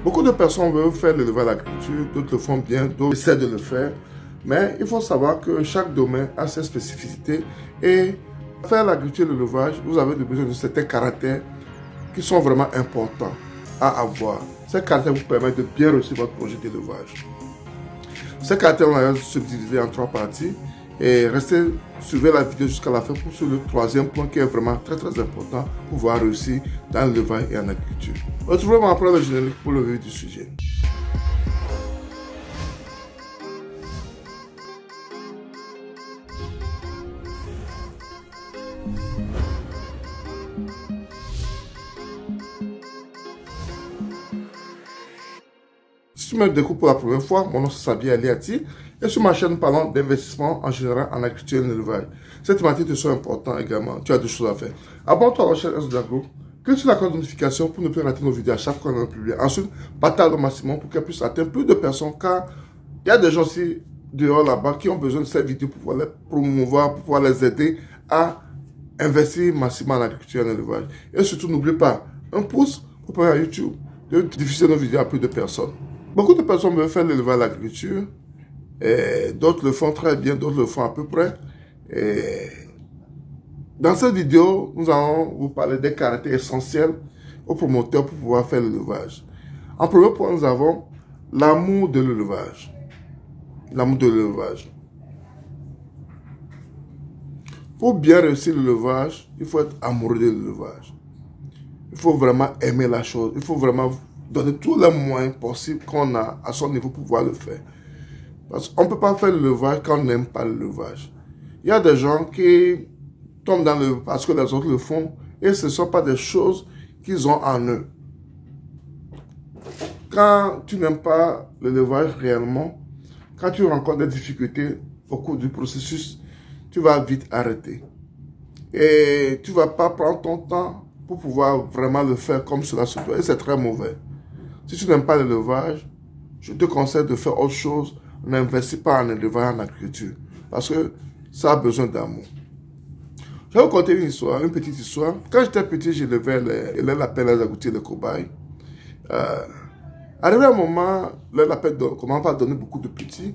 Beaucoup de personnes veulent faire l'élevage à l'agriculture, d'autres le font bien, d'autres essaient de le faire. Mais il faut savoir que chaque domaine a ses spécificités et faire l'agriculture et l'élevage, vous avez besoin de certains caractères qui sont vraiment importants à avoir. Ces caractères vous permettent de bien réussir votre projet d'élevage. Ces caractères, on va subdiviser en 3 parties et restez, suivez la vidéo jusqu'à la fin pour sur le 3e point qui est vraiment très important pour pouvoir réussir dans l'élevage et en agriculture. Retrouvez-moi après le générique pour le vif du sujet. Si tu me découvres pour la première fois, mon nom c'est Sabi Aliati et sur ma chaîne parlons d'investissement en général en agriculture et en élevage. Ces thématiques te sont importantes également, tu as 2 choses à faire. Abonne-toi à la chaîne SDAGO, clique sur la cloche de notification pour ne plus rater nos vidéos à chaque fois qu'on en publie. Ensuite, partage au maximum pour qu'elle puisse atteindre plus de personnes car il y a des gens aussi dehors là-bas qui ont besoin de cette vidéo pour pouvoir les promouvoir, pour pouvoir les aider à investir massivement en agriculture et en élevage. Et surtout, n'oublie pas, un pouce pour permettre à YouTube de diffuser nos vidéos à plus de personnes. Beaucoup de personnes veulent faire l'élevage à l'agriculture, d'autres le font très bien, d'autres le font à peu près. Et dans cette vidéo, nous allons vous parler des caractères essentiels aux promoteurs pour pouvoir faire l'élevage. En premier point, nous avons l'amour de l'élevage. L'amour de l'élevage. Pour bien réussir l'élevage, il faut être amoureux de l'élevage. Il faut vraiment aimer la chose. Il faut vraiment donner tous les moyens possibles qu'on a à son niveau pour pouvoir le faire. Parce qu'on ne peut pas faire l'élevage quand on n'aime pas l'élevage. Il y a des gens qui tombent dans le parce que les autres le font et ce ne sont pas des choses qu'ils ont en eux. Quand tu n'aimes pas l'élevage réellement, quand tu rencontres des difficultés au cours du processus, tu vas vite arrêter. Et tu ne vas pas prendre ton temps pour pouvoir vraiment le faire comme cela se doit. Et c'est très mauvais. Si tu n'aimes pas l'élevage, je te conseille de faire autre chose. N'investis pas en élevage, en agriculture. Parce que ça a besoin d'amour. Je vais vous conter une histoire, une petite histoire. Quand j'étais petit, j'élevais les lapins, les agoutis, les cobayes. Arrivé à un moment, le lapin commence à donner beaucoup de petits.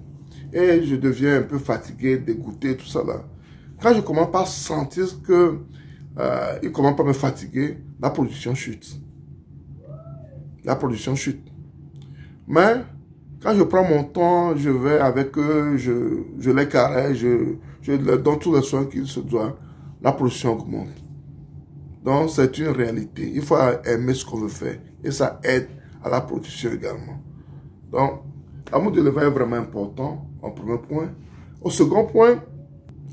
Et je deviens un peu fatigué, dégoûté, tout ça là. Quand je commence à sentir que il commence à me fatiguer, la production chute. La production chute. Mais quand je prends mon temps, je vais avec eux, je les caresse, je leur donne tous les soins qu'ils se doivent, la production augmente. Donc c'est une réalité. Il faut aimer ce qu'on veut faire et ça aide à la production également. Donc l'amour de l'élevage est vraiment important en premier point. Au second point,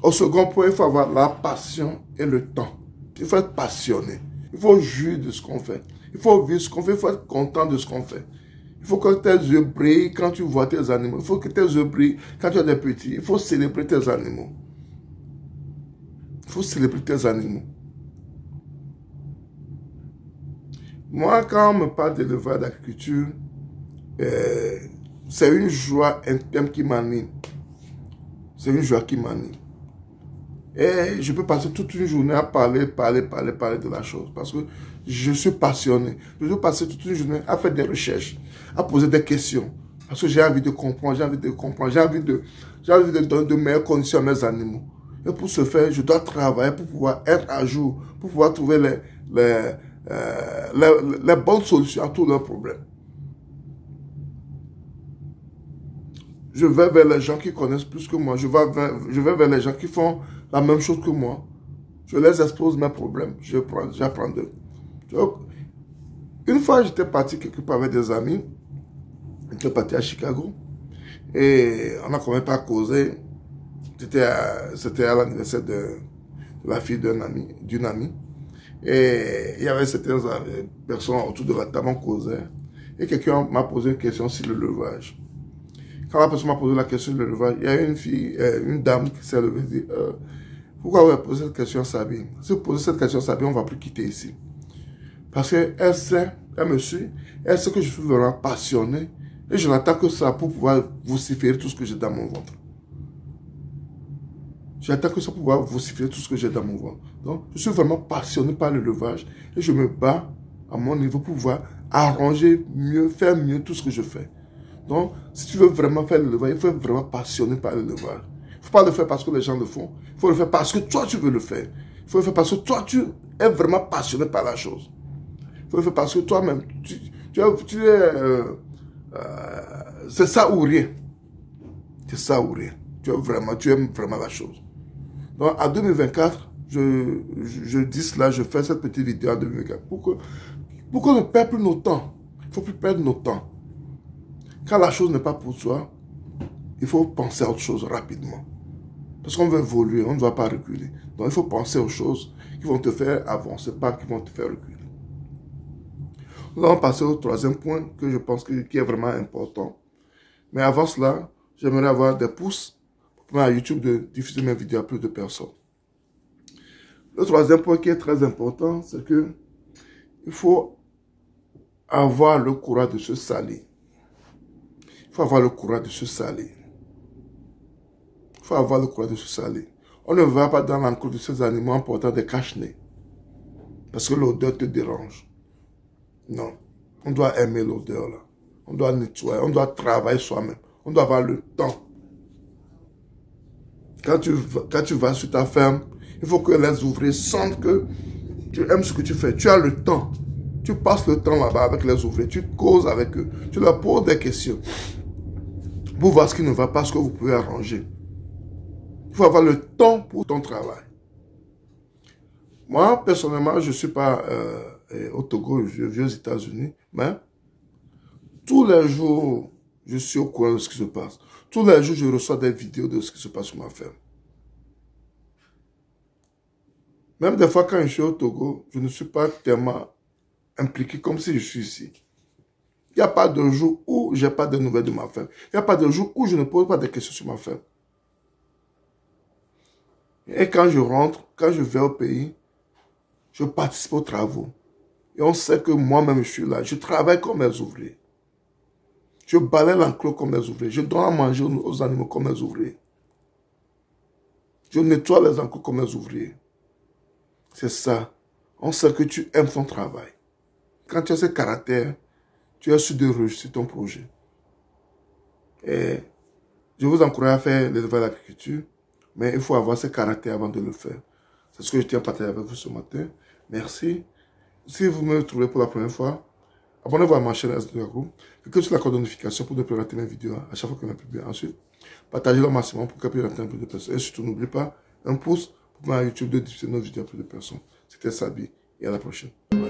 il faut avoir la passion et le temps. Il faut être passionné. Il faut jouir de ce qu'on fait. Il faut vivre ce qu'on fait. Il faut être content de ce qu'on fait. Il faut que tes yeux brillent quand tu vois tes animaux. Il faut que tes yeux brillent quand tu as des petits. Il faut célébrer tes animaux. Il faut célébrer tes animaux. Moi, quand on me parle d'élevage, d'agriculture, c'est une joie interne qui m'anime. C'est une joie qui m'anime. Et je peux passer toute une journée à parler de la chose. Parce que je suis passionné. Je peux passer toute une journée à faire des recherches, à poser des questions. Parce que j'ai envie de comprendre, j'ai envie de donner de meilleures conditions à mes animaux. Et pour ce faire, je dois travailler pour pouvoir être à jour, pour pouvoir trouver les bonnes solutions à tous leurs problèmes. Je vais vers les gens qui connaissent plus que moi. Je vais vers les gens qui font la même chose que moi. Je les expose mes problèmes. J'apprends d'eux. Une fois, j'étais parti quelque part avec des amis. J'étais parti à Chicago. Et on a commencé à causer. C'était à l'anniversaire de la fille d'une amie. Et il y avait certaines personnes autour de la table, on causait. Et quelqu'un m'a posé une question sur l'élevage. Quand la personne m'a posé la question de l'élevage, il y a une dame qui s'est levée et dit pourquoi vous avez posé cette question à Sabi? Si vous posez cette question à Sabi, on ne va plus quitter ici. Parce qu'elle sait, elle me suit, elle sait que je suis vraiment passionné et je n'attends que ça pour pouvoir vociférer tout ce que j'ai dans mon ventre. J'attends que ça pour pouvoir vociférer tout ce que j'ai dans mon ventre. Donc, je suis vraiment passionné par l'élevage et je me bats à mon niveau pour pouvoir arranger mieux, faire mieux tout ce que je fais. Donc, si tu veux vraiment faire l'élevage, il faut être vraiment passionné par l'élevage. Il ne faut pas le faire parce que les gens le font. Il faut le faire parce que toi, tu veux le faire. Il faut le faire parce que toi, tu es vraiment passionné par la chose. Il faut le faire parce que toi-même, c'est ça ou rien. C'est ça ou rien. Tu aimes vraiment la chose. Donc, en 2024, je dis cela, je fais cette petite vidéo en 2024 pour qu'on ne perde plus nos temps. Il ne faut plus perdre nos temps. Quand la chose n'est pas pour toi, il faut penser à autre chose rapidement. Parce qu'on veut évoluer, on ne va pas reculer. Donc il faut penser aux choses qui vont te faire avancer, pas qui vont te faire reculer. Nous allons passer au troisième point que je pense qui est vraiment important. Mais avant cela, j'aimerais avoir des pouces pour permettre à YouTube de diffuser mes vidéos à plus de personnes. Le troisième point qui est très important, c'est que il faut avoir le courage de se salir. Il faut avoir le courage de se salir. Il faut avoir le courage de se salir. On ne va pas dans l'enclos de ces animaux en portant des cache-nez. Parce que l'odeur te dérange. Non. On doit aimer l'odeur là. On doit nettoyer. On doit travailler soi-même. On doit avoir le temps. Quand tu vas sur ta ferme, il faut que les ouvriers sentent que tu aimes ce que tu fais. Tu as le temps. Tu passes le temps là-bas avec les ouvriers. Tu causes avec eux. Tu leur poses des questions. Pour voir ce qui ne va pas, ce que vous pouvez arranger. Il faut avoir le temps pour ton travail. Moi, personnellement, je ne suis pas au Togo, je vis aux États-Unis, mais tous les jours, je suis au courant de ce qui se passe. Tous les jours, je reçois des vidéos de ce qui se passe sur ma ferme. Même des fois, quand je suis au Togo, je ne suis pas tellement impliqué comme si je suis ici. Il n'y a pas de jour où je n'ai pas de nouvelles de ma ferme. Il n'y a pas de jour où je ne pose pas de questions sur ma ferme. Et quand je rentre, quand je vais au pays, je participe aux travaux. Et on sait que moi-même, je suis là. Je travaille comme les ouvriers. Je balaye l'enclos comme les ouvriers. Je donne à manger aux animaux comme les ouvriers. Je nettoie les enclos comme les ouvriers. C'est ça. On sait que tu aimes ton travail. Quand tu as ce caractère, tu es sûr de réussir ton projet. Et je vous encourage à faire l'élevage de l'agriculture, mais il faut avoir ce caractère avant de le faire. C'est ce que je tiens à partager avec vous ce matin. Merci. Si vous me trouvez pour la première fois, abonnez-vous à ma chaîne SDA Group. Cliquez sur la cloche de notification pour ne plus rater mes vidéos à chaque fois qu'on a publié. Ensuite, partagez-le au maximum pour qu'elle puisse atteindre plus de personnes. Et surtout, n'oubliez pas, un pouce pour permettre à YouTube de diffuser nos vidéos à plus de personnes. C'était Sabi et à la prochaine. Bye.